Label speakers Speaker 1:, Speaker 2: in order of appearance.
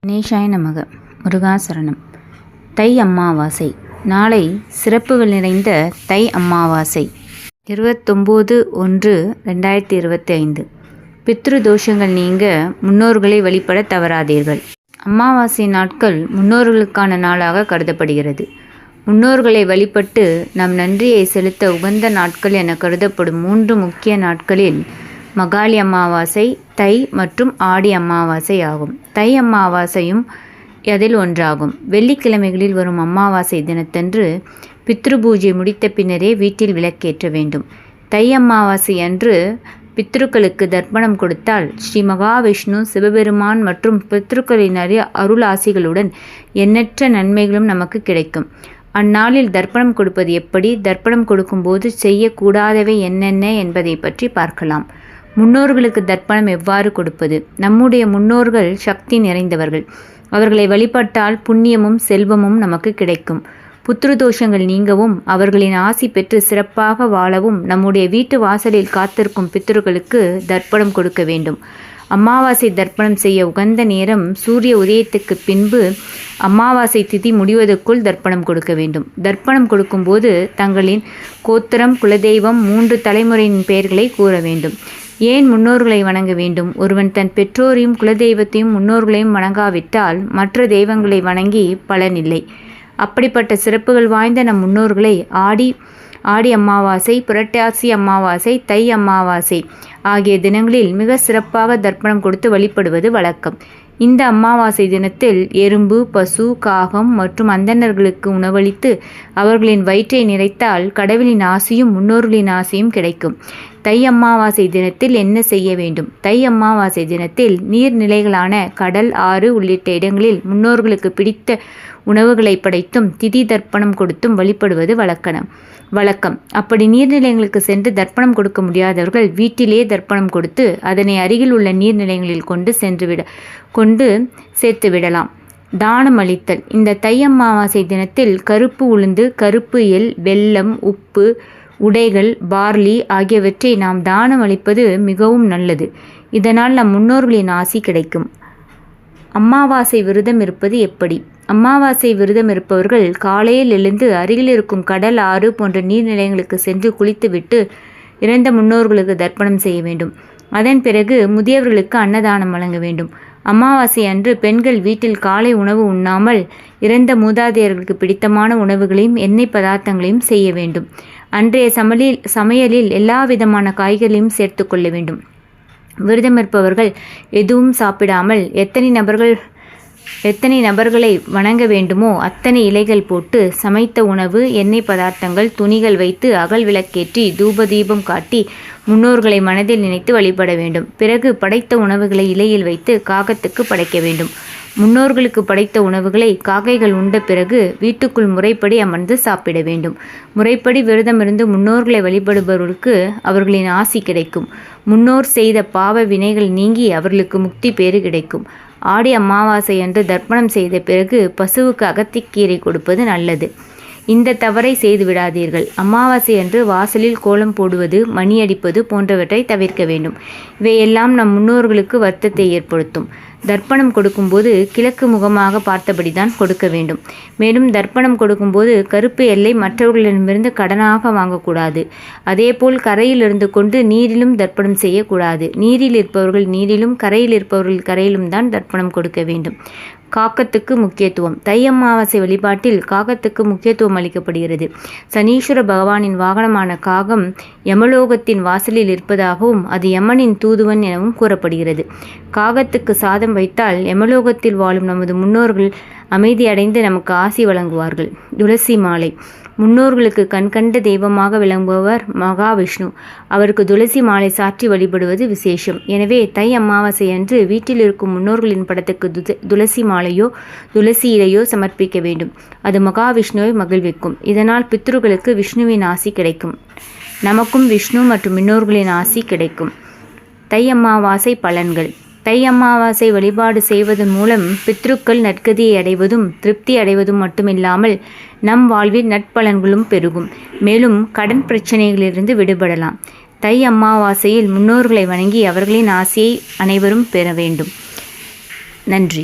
Speaker 1: கணேசாய நமக. முருகாசரணம். தை அமாவாசை. நாளை சிறப்புகள் நிறைந்த தை அமாவாசை 29/1/2025. பித்ரு தோஷங்கள் நீங்க முன்னோர்களை வழிபட தவறாதீர்கள். அமாவாசை நாட்கள் முன்னோர்களுக்கான நாளாக கருதப்படுகிறது. முன்னோர்களை வழிபட்டு நம் நன்றியை செலுத்த உகந்த நாட்கள் என கருதப்படும் 3 முக்கிய நாட்களில் மகாளி அமாவாசை, தை மற்றும் ஆடி அமாவாசை ஆகும். தை அமாவாசையும் அதில் ஒன்றாகும். வெள்ளிக்கிழமைகளில் வரும் அமாவாசை தினத்தன்று பித்ரு பூஜை முடித்த பின்னரே வீட்டில் விளக்கேற்ற வேண்டும். தை அமாவாசை அன்று பித்ருக்களுக்கு தர்ப்பணம் கொடுத்தால் ஸ்ரீ மகாவிஷ்ணு, சிவபெருமான் மற்றும் பித்ருக்களின் அருள் ஆசிகளுடன் எண்ணற்ற நன்மைகளும் நமக்கு கிடைக்கும். அந்நாளில் தர்ப்பணம் கொடுப்பது எப்படி, தர்ப்பணம் கொடுக்கும்போது செய்யக்கூடாதவை என்னென்ன என்பதை பற்றி பார்க்கலாம். முன்னோர்களுக்கு தர்ப்பணம் எவ்வாறு கொடுப்பது? நம்முடைய முன்னோர்கள் சக்தி நிறைந்தவர்கள். அவர்களை வழிபட்டால் புண்ணியமும் செல்வமும் நமக்கு கிடைக்கும். புத்ரு தோஷங்கள் நீங்கவும் அவர்களின் ஆசி பெற்று சிறப்பாக வாழவும் நம்முடைய வீட்டு வாசலில் காத்திருக்கும் பித்ருக்களுக்கு தர்ப்பணம் கொடுக்க வேண்டும். அமாவாசை தர்ப்பணம் செய்ய உகந்த நேரம் சூரிய உதயத்துக்கு பின்பு அமாவாசை திதி முடிவதற்குள் தர்ப்பணம் கொடுக்க வேண்டும். தர்ப்பணம் கொடுக்கும்போது தங்களின் கோத்திரம், குலதெய்வம், 3 தலைமுறையின் பெயர்களை கூற வேண்டும். ஏன் முன்னோர்களை வணங்க வேண்டும்? ஒருவன் தன் பெற்றோரையும் குலதெய்வத்தையும் முன்னோர்களையும் வணங்காவிட்டால் மற்ற தெய்வங்களை வணங்கி பலனில்லை. அப்படிப்பட்ட சிறப்புகள் வாய்ந்த நம் முன்னோர்களை ஆடி அமாவாசை, புரட்டாசி அமாவாசை, தை அமாவாசை ஆகிய தினங்களில் மிக சிறப்பாக தர்ப்பணம் கொடுத்து வழிபடுவது வழக்கம். இந்த அமாவாசை தினத்தில் எறும்பு, பசு, காகம் மற்றும் அந்தணர்களுக்கு உணவளித்து அவர்களின் வயிற்றை நிறைத்தால் கடவுளின் ஆசியும் முன்னோர்களின் ஆசியும் கிடைக்கும். தை அமாவாசை தினத்தில் என்ன செய்ய வேண்டும்? தை அமாவாசை தினத்தில் நீர்நிலைகளான கடல், ஆறு உள்ளிட்ட இடங்களில் முன்னோர்களுக்கு பிடித்த உணவுகளை படைத்தும் திதி தர்ப்பணம் கொடுத்தும் வழிபடுவது வழக்கம். அப்படி நீர்நிலைகளுக்கு சென்று தர்ப்பணம் கொடுக்க முடியாதவர்கள் வீட்டிலே தர்ப்பணம் கொடுத்து அதனை அருகில் உள்ள நீர்நிலைகளில் கொண்டு சேர்த்து விடலாம். தானம் அளித்தல். இந்த தை அமாவாசை தினத்தில் கருப்பு உளுந்து, கருப்பு எள், வெல்லம், உப்பு, உடைகள், பார்லி ஆகியவற்றை நாம் தானம் அளிப்பது மிகவும் நல்லது. இதனால் நம் முன்னோர்களின் ஆசி கிடைக்கும். அமாவாசை விரதம் இருப்பது எப்படி? அமாவாசை விரதம் இருப்பவர்கள் காலையில் எழுந்து அருகில் இருக்கும் கடல், ஆறு போன்ற நீர்நிலைகளுக்கு சென்று குளித்துவிட்டு இறந்த முன்னோர்களுக்கு தர்ப்பணம் செய்ய வேண்டும். அதன் பிறகு முதியவர்களுக்கு அன்னதானம் வழங்க வேண்டும். அமாவாசை அன்று பெண்கள் வீட்டில் காலை உணவு உண்ணாமல் இறந்த மூதாதையர்களுக்கு பிடித்தமான உணவுகளையும் எண்ணெய் பதார்த்தங்களையும் செய்ய வேண்டும். அன்றைய சமையலில் எல்லா விதமான காய்களையும் சேர்த்து கொள்ள வேண்டும். விரதம் இருப்பவர்கள் எதுவும் சாப்பிடாமல் எத்தனை நபர்களை வணங்க வேண்டுமோ அத்தனை இலைகள் போட்டு சமைத்த உணவு, எண்ணெய் பதார்த்தங்கள், துணிகள் வைத்து அகல் விளக்கேற்றி தூபதீபம் காட்டி முன்னோர்களை மனதில் நினைத்து வழிபட வேண்டும். பிறகு படைத்த உணவுகளை இலையில் வைத்து காகத்துக்கு படைக்க வேண்டும். முன்னோர்களுக்கு படைத்த உணவுகளை காக்கைகள் உண்ட பிறகு வீட்டுக்குள் முறைப்படி அமர்ந்து சாப்பிட வேண்டும். முறைப்படி விரதமிருந்து முன்னோர்களை வழிபடுபவர்களுக்கு அவர்களின் ஆசி கிடைக்கும். முன்னோர் செய்த பாவ வினைகள் நீங்கி அவர்களுக்கு முக்தி பேறு கிடைக்கும். ஆடி அமாவாசை அன்று தர்ப்பணம் செய்த பிறகு பசுவுக்கு அகத்திக்கீரை கொடுப்பது நல்லது. இந்த தவறை செய்து விடாதீர்கள். அமாவாசை அன்று வாசலில் கோலம் போடுவது, மணி அடிப்பது போன்றவற்றை தவிர்க்க வேண்டும். இவையெல்லாம் நம் முன்னோர்களுக்கு வருத்தத்தை ஏற்படுத்தும். தர்ப்பணம் கொடுக்கும்போது கிழக்கு முகமாக பார்த்தபடிதான் கொடுக்க வேண்டும். மேலும் தர்ப்பணம் கொடுக்கும்போது கருப்பு எல்லை மற்றவர்களிடமிருந்து கடனாக வாங்கக்கூடாது. அதேபோல் கரையில் இருந்து கொண்டு நீரிலும் தர்ப்பணம் செய்யக்கூடாது. நீரில் இருப்பவர்கள் நீரிலும், கரையில் இருப்பவர்கள் கரையிலும் தான் தர்ப்பணம் கொடுக்க வேண்டும். காகத்துக்கு முக்கியத்துவம். தை அமாவாசை வழிபாட்டில் காகத்துக்கு முக்கியத்துவம் அளிக்கப்படுகிறது. சனீஸ்வர பகவானின் வாகனமான காகம் யமலோகத்தின் வாசலில் இருப்பதாகவும் அது யமனின் தூதுவன் எனவும் கூறப்படுகிறது. காகத்துக்கு சாதம் வைத்தால் யமலோகத்தில் வாழும் நமது முன்னோர்கள் அமைதி அடைந்து நமக்கு ஆசி வழங்குவார்கள். துளசி மாலை. முன்னோர்களுக்கு கண்கண்ட தெய்வமாக விளங்குபவர் மகாவிஷ்ணு. அவருக்கு துளசி மாலை சாற்றி வழிபடுவது விசேஷம். எனவே தை அமாவாசை அன்று வீட்டில் இருக்கும் முன்னோர்களின் படத்துக்கு துளசி மாலையோ துளசி இலையோ சமர்ப்பிக்க வேண்டும். அது மகாவிஷ்ணுவை மகிழ்விக்கும். இதனால் பித்ருக்களுக்கு விஷ்ணுவின் ஆசி கிடைக்கும். நமக்கும் விஷ்ணு மற்றும் முன்னோர்களின் ஆசி கிடைக்கும். தை அமாவாசை பலன்கள். தை அமாவாசை வழிபாடு செய்வதன் மூலம் பித்ருக்கள் நற்கதியை அடைவதும் திருப்தி அடைவதும் மட்டுமில்லாமல் நம் வாழ்வில் நற்பலன்களும் பெருகும். மேலும் கடன் பிரச்சனைகளிலிருந்து விடுபடலாம். தை அமாவாசையில் முன்னோர்களை வணங்கி அவர்களின் ஆசியை அனைவரும் பெற வேண்டும். நன்றி.